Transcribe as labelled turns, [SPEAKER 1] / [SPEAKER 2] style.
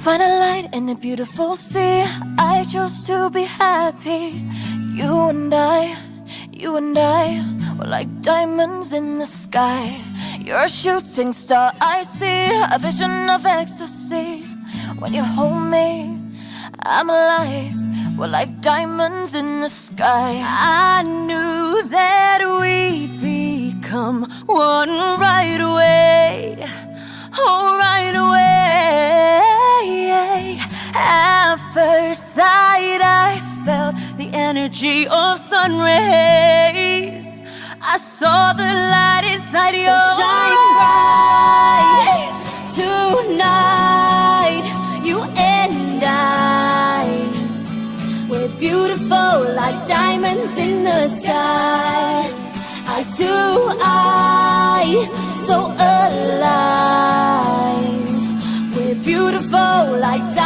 [SPEAKER 1] find a light in a beautiful sea. I chose to be happy. You and I were like diamonds in the sky. You're a shooting star, I see a vision of ecstasy. When you hold me, I'm alive. We're like diamonds in the sky.
[SPEAKER 2] I knew that we'd become one right away. Oh, right away. At first sight, I felt the energy of sun rays. I saw the light inside your
[SPEAKER 1] eyes.
[SPEAKER 2] Shine bright
[SPEAKER 1] Tonight, you and I, we're beautiful like diamonds in the sky. Eye to eye, so alive. We're beautiful like diamonds.